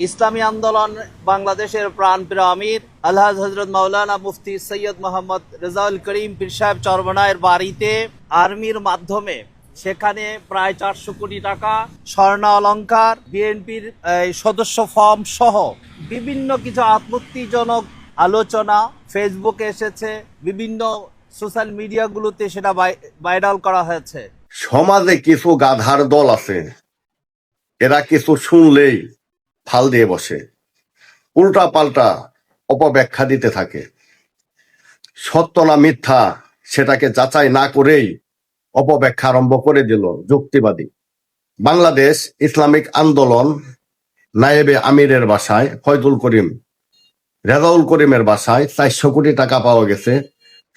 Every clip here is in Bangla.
ইসলামী আন্দোলন বাংলাদেশের প্রাণপ্রিয় আমির আলহাজ হজরত মাওলানা মুফতি সৈয়দ মোহাম্মদ রেজাউল করিম পীর সাহেব চরমনায়ের বাড়িতে আর্মির মাধ্যমে সেখানে প্রায় 400 কোটি টাকা স্বর্ণ অলংকার, বিএনপির সদস্য ফর্ম সহ বিভিন্ন কিছু আপত্তিজনক আলোচনা ফেসবুকে এসেছে, বিভিন্ন সোশ্যাল মিডিয়াগুলোতে সেটা ভাইরাল করা হয়েছে। সমাজে কিছু গাধার দল আছে, এরা কিছু শুনলেই ফাল দিয়ে বসে, উল্টা পাল্টা অপব্যাখ্যা দিতে থাকে। সত্য না মিথ্যা সেটাকে যাচাই না করেই অপব্যাখ্যা আরম্ভ করে দিল যুক্তিবাদী। বাংলাদেশ ইসলামিক আন্দোলন নায়েবে আমিরের বাসায় ফয়জুল করিম রেজাউল করিমের বাসায় 400 কোটি টাকা পাওয়া গেছে,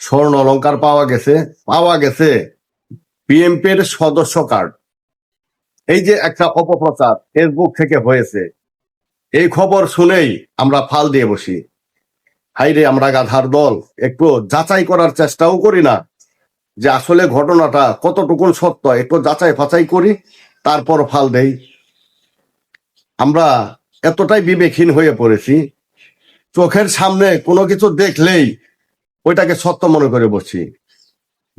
স্বর্ণ অলংকার পাওয়া গেছে বিএনপির সদস্য কার্ড। এই যে একটা অপপ্রচার ফেসবুক থেকে হয়েছে, এই খবর শুনেই আমরা ফাল দিয়ে বসি। হাইরে আমরা গাধার দল, একটু যাচাই করার চেষ্টাও করি না যে আসলে ঘটনাটা কতটুকুন সত্য, একটু যাচাই ফাচাই করি তারপর ফাল দেই। আমরা এতটাই বিবেকহীন হয়ে পড়েছি, চোখের সামনে কোনো কিছু দেখলেই ওইটাকে সত্য মনে করে বসি।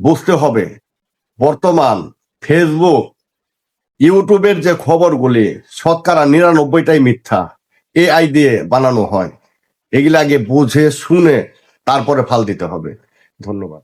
বুঝতে হবে বর্তমান ফেসবুক, ইউটিউবের যে খবরগুলি শতকরা 99টাই মিথ্যা, এআই দিয়ে বানানো হয়। এগুলো আগে বুঝে শুনে তারপরে ফাল দিতে হবে। ধন্যবাদ।